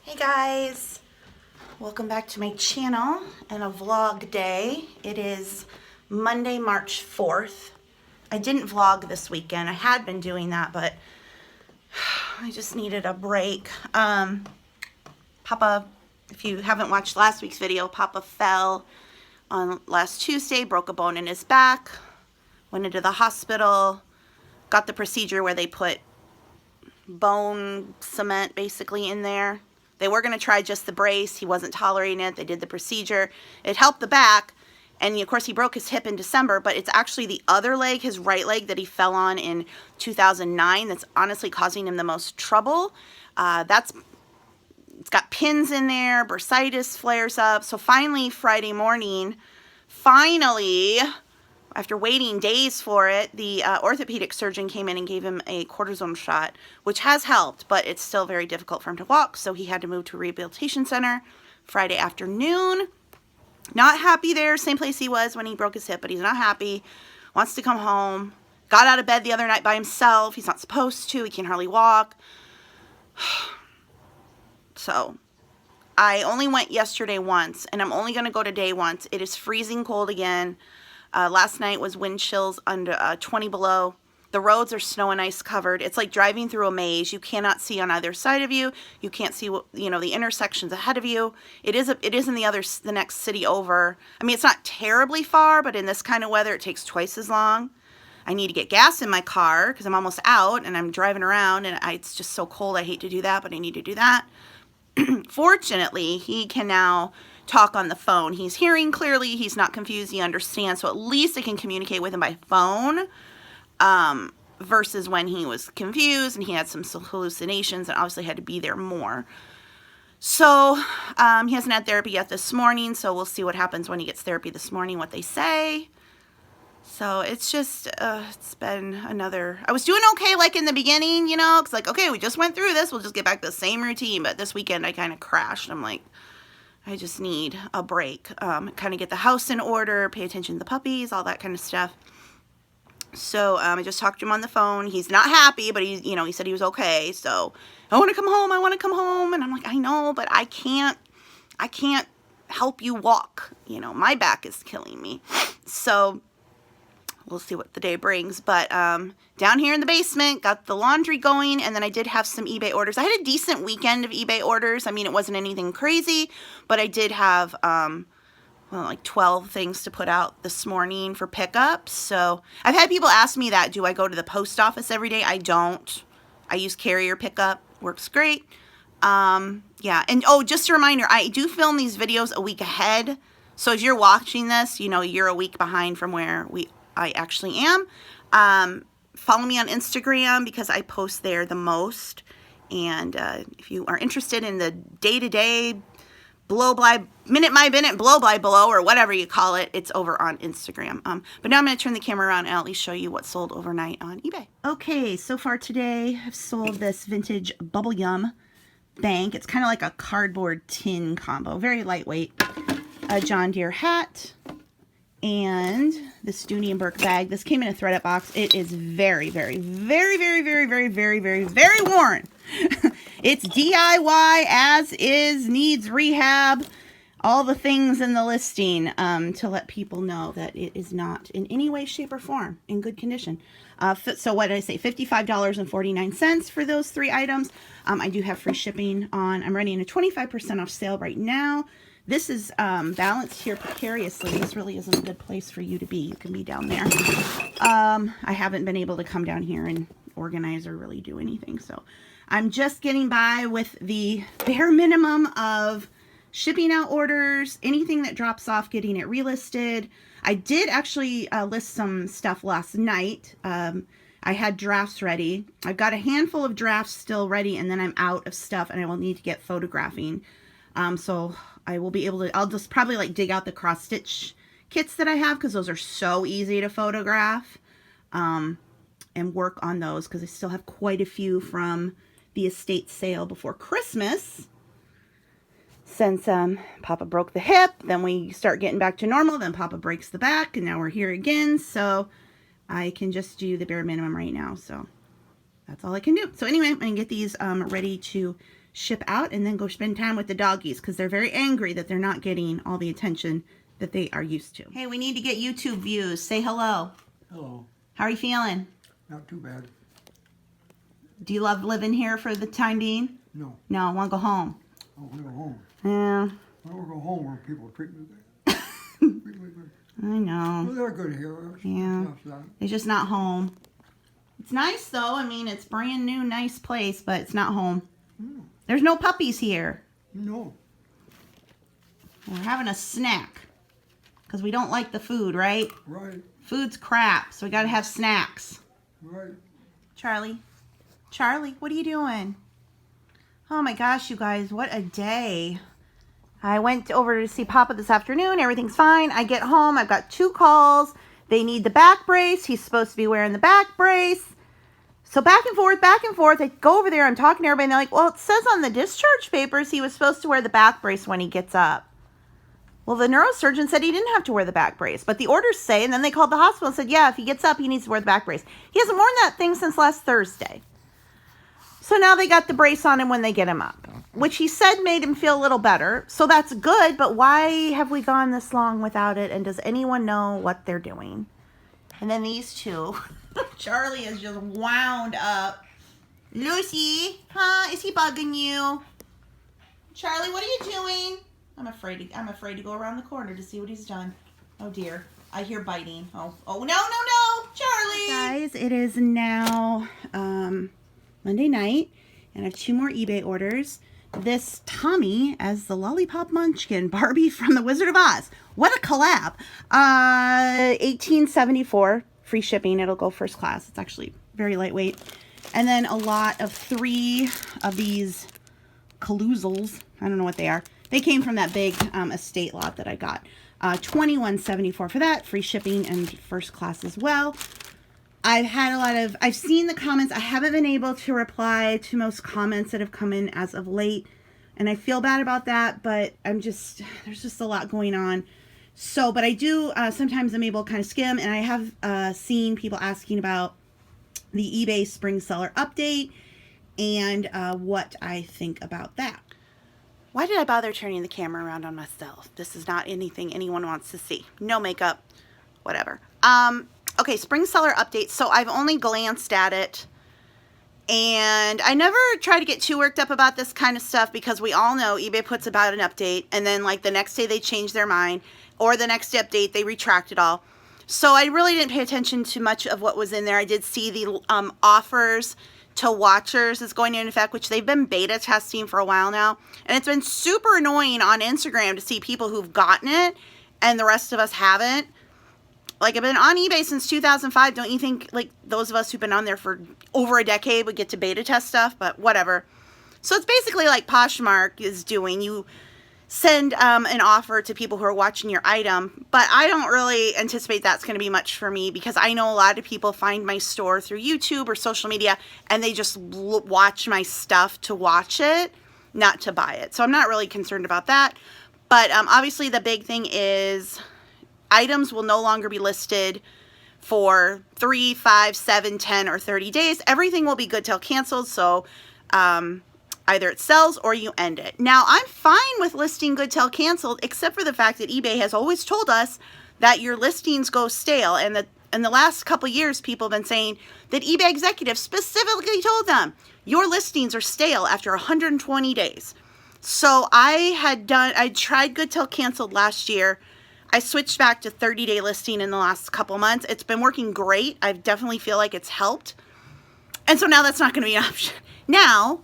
Hey guys, welcome back to my channel and a vlog day. It is Monday, March 4th. I didn't vlog this weekend. I had been doing that, but I just needed a break. Papa, if you haven't watched last week's video, Papa fell on last Tuesday, broke a bone in his back, went into the hospital, got the procedure where they put bone cement basically in there. They were going to try just the brace. He wasn't tolerating it. They did the procedure. It helped the back. And of course, he broke his hip in December, but it's actually the other leg, his right leg, that he fell on in 2009 that's honestly causing him the most trouble. It's got pins in there, bursitis flares up. So finally, Friday morning, after waiting days for it, the orthopedic surgeon came in and gave him a cortisone shot, which has helped, but it's still very difficult for him to walk, so he had to move to a rehabilitation center Friday afternoon. Not happy there, same place he was when he broke his hip, but he's not happy, wants to come home. Got out of bed the other night by himself. He's not supposed to. He can hardly walk. So I only went yesterday once, and I'm only going to go today once. It is freezing cold again. Last night was wind chills under 20 below. The roads are snow and ice covered. It's like driving through a maze. You cannot see on either side of you. You can't see the intersections ahead of you. It is in the next city over. I mean, it's not terribly far, but in this kind of weather, it takes twice as long. I need to get gas in my car because I'm almost out and I'm driving around and it's just so cold. I hate to do that, but I need to do that. Fortunately, he can now talk on the phone. He's hearing clearly. He's not confused. He understands. So at least I can communicate with him by phone versus when he was confused and he had some hallucinations and obviously had to be there more. So he hasn't had therapy yet this morning. So we'll see what happens when he gets therapy this morning, what they say. So it's just, it's been I was doing okay like in the beginning, because like, okay, we just went through this. We'll just get back to the same routine. But this weekend I kind of crashed. I'm like, I just need a break, kind of get the house in order, pay attention to the puppies, all that kind of stuff. So I just talked to him on the phone. He's not happy, but he said he was okay. So I want to come home. I want to come home. And I'm like, I know, but I can't help you walk. My back is killing me. So we'll see what the day brings. But down here in the basement, got the laundry going, and then I did have some eBay orders. I had a decent weekend of eBay orders. I mean, it wasn't anything crazy, but I did have like 12 things to put out this morning for pickup. So I've had people ask me that, do I go to the post office every day? I don't. I use carrier pickup. Works great. Yeah, and just a reminder, I do film these videos a week ahead. So if you're watching this, you're a week behind from where I actually am. Follow me on Instagram because I post there the most. And if you are interested in the day-to-day, blow by minute by minute, blow by blow, or whatever you call it, it's over on Instagram. But now I'm going to turn the camera around and at least show you what sold overnight on eBay. Okay, so far today I've sold this vintage bubblegum bank. It's kind of like a cardboard tin combo, very lightweight. A John Deere hat. And this Dooney and Burke bag. This came in a thread-up box. It is very, very, very, very, very, very, very, very, very worn. It's DIY, as is, needs rehab, all the things in the listing to let people know that it is not in any way, shape, or form in good condition. So what did I say? $55.49 for those 3 items. I do have free shipping on. I'm running a 25% off sale right now. This is balanced here precariously. This really isn't a good place for you to be. You can be down there. I haven't been able to come down here and organize or really do anything. So I'm just getting by with the bare minimum of shipping out orders, anything that drops off, getting it relisted. I did actually list some stuff last night. I had drafts ready. I've got a handful of drafts still ready, and then I'm out of stuff, and I will need to get photographing. So I will be able to, I'll just probably like dig out the cross stitch kits that I have because those are so easy to photograph and work on those because I still have quite a few from the estate sale before Christmas. Since Papa broke the hip, then we start getting back to normal, then Papa breaks the back, and now we're here again. So I can just do the bare minimum right now. So that's all I can do. So anyway, I'm going to get these ready to ship out and then go spend time with the doggies because they're very angry that they're not getting all the attention that they are used to. Hey, we need to get YouTube views. Say hello. Hello. How are you feeling? Not too bad. Do you love living here for the time being? No. No, I want to go home. I want to go home. Yeah. I want to go home where people treat me good. Treat me good. I know. Well, they're good here. Yeah. It's just not home. It's nice though. I mean, it's brand new, nice place, but it's not home. There's no puppies here. No. We're having a snack because we don't like the food, right? Right. Food's crap, so we got to have snacks. Right. Charlie, what are you doing? Oh my gosh, you guys, what a day. I went over to see Papa this afternoon. Everything's fine. I get home. I've got 2 calls. They need the back brace. He's supposed to be wearing the back brace. So back and forth, back and forth. I go over there. I'm talking to everybody. And they're like, well, it says on the discharge papers he was supposed to wear the back brace when he gets up. Well, the neurosurgeon said he didn't have to wear the back brace. But the orders say, and then they called the hospital and said, yeah, if he gets up, he needs to wear the back brace. He hasn't worn that thing since last Thursday. So now they got the brace on him when they get him up, which he said made him feel a little better. So that's good, but why have we gone this long without it? And does anyone know what they're doing? And then these two. Charlie is just wound up. Lucy, huh? Is he bugging you? Charlie, what are you doing? I'm afraid to go around the corner to see what he's done. Oh dear. I hear biting. Oh no, Charlie. Guys, it is now Monday night, and I have 2 more eBay orders. This Tommy as the Lollipop Munchkin Barbie from the Wizard of Oz. What a collab. $18.74 free shipping. It'll go first class. It's actually very lightweight. And then a lot of 3 of these caloozles. I don't know what they are. They came from that big estate lot that I got. $21.74 for that. Free shipping and first class as well. I've seen the comments. I haven't been able to reply to most comments that have come in as of late. And I feel bad about that, but there's just a lot going on. So, but I do, sometimes I'm able to kind of skim, and I have seen people asking about the eBay spring seller update and what I think about that. Why did I bother turning the camera around on myself? This is not anything anyone wants to see. No makeup, whatever. Okay, spring seller update. So I've only glanced at it, and I never try to get too worked up about this kind of stuff because we all know eBay puts about an update, and then like the next day they change their mind, or the next update they retract it all. So I really didn't pay attention to much of what was in there. I did see the offers to watchers is going into effect, which they've been beta testing for a while now, and it's been super annoying on Instagram to see people who've gotten it and the rest of us haven't. Like, I've been on eBay since 2005. Don't you think, like, those of us who've been on there for over a decade would get to beta test stuff? But whatever. So it's basically like Poshmark is doing. You send an offer to people who are watching your item. But I don't really anticipate that's going to be much for me because I know a lot of people find my store through YouTube or social media, and they just watch my stuff to watch it, not to buy it. So I'm not really concerned about that. But obviously the big thing is items will no longer be listed for 3, 5, 7, 10, or 30 days. Everything will be good till canceled, so either it sells or you end it. Now, I'm fine with listing good till canceled, except for the fact that eBay has always told us that your listings go stale, and that in the last couple years, people have been saying that eBay executives specifically told them, your listings are stale after 120 days. So I tried good till canceled last year. I switched back to 30-day listing in the last couple months. It's been working great. I definitely feel like it's helped. And so now that's not going to be an option. Now,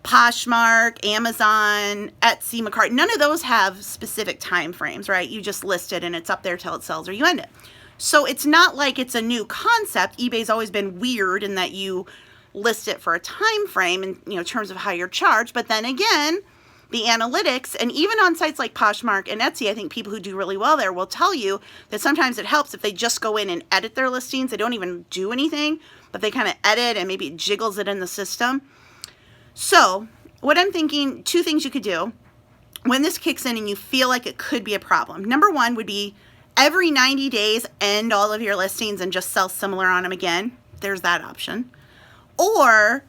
Poshmark, Amazon, Etsy, Macart, none of those have specific time frames, right? You just list it and it's up there till it sells or you end it. So it's not like it's a new concept. eBay's always been weird in that you list it for a time frame in terms of how you're charged. But then again, the analytics, and even on sites like Poshmark and Etsy, I think people who do really well there will tell you that sometimes it helps if they just go in and edit their listings. They don't even do anything, but they kind of edit and maybe it jiggles it in the system. So what I'm thinking, 2 things you could do when this kicks in and you feel like it could be a problem. Number 1 would be every 90 days, end all of your listings and just sell similar on them again. There's that option. Or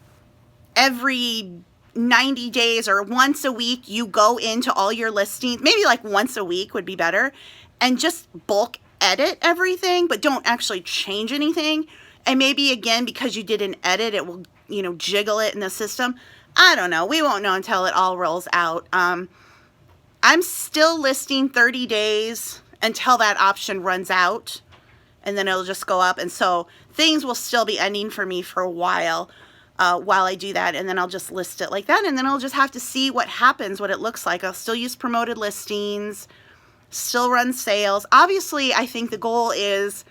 every 90 days or once a week, you go into all your listings, maybe like once a week would be better, and just bulk edit everything, but don't actually change anything. And maybe again, because you did an edit, it will, you know, jiggle it in the system. I don't know. We won't know until it all rolls out. I'm still listing 30 days until that option runs out, and then it'll just go up. And so things will still be ending for me for a while I do that, and then I'll just list it like that, and then I'll just have to see what happens, what it looks like. I'll still use promoted listings, still run sales. Obviously, I think the goal is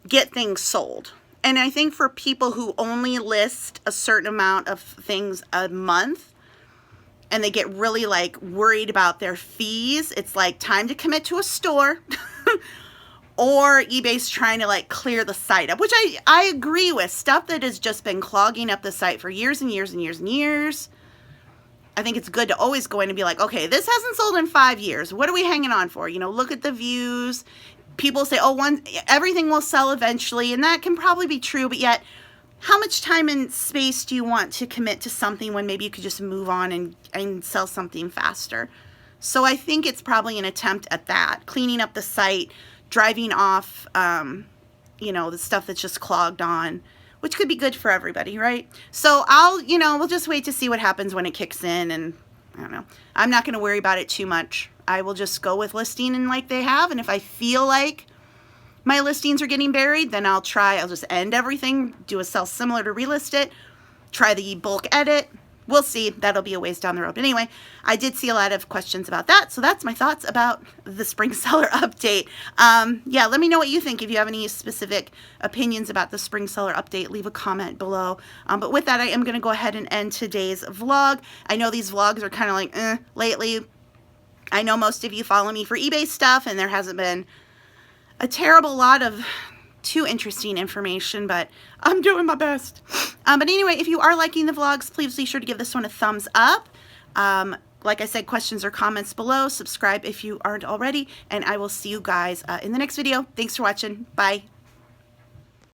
get things sold. And I think for people who only list a certain amount of things a month, and they get really like worried about their fees, it's like time to commit to a store or eBay's trying to like clear the site up, which I agree with. Stuff that has just been clogging up the site for years and years and years and years. I think it's good to always go in and be like, okay, this hasn't sold in 5 years. What are we hanging on for? You know, look at the views. People say, oh, everything will sell eventually, and that can probably be true, but yet how much time and space do you want to commit to something when maybe you could just move on and sell something faster? So I think it's probably an attempt at that, cleaning up the site, driving off, you know, the stuff that's just clogged on, which could be good for everybody, right? So we'll just wait to see what happens when it kicks in, and I don't know. I'm not going to worry about it too much. I will just go with listing and like they have, and if I feel like my listings are getting buried, then I'll just end everything, do a sell similar to relist it, try the bulk edit. We'll see. That'll be a ways down the road. But anyway, I did see a lot of questions about that, so that's my thoughts about the spring seller update. Yeah, let me know what you think. If you have any specific opinions about the spring seller update, leave a comment below. But with that, I am going to go ahead and end today's vlog. I know these vlogs are kind of like lately. I know most of you follow me for eBay stuff, and there hasn't been a terrible lot of too interesting information, but I'm doing my best. But anyway, if you are liking the vlogs, please be sure to give this one a thumbs up. Like I said, questions or comments below. Subscribe if you aren't already, and I will see you guys in the next video. Thanks for watching. Bye.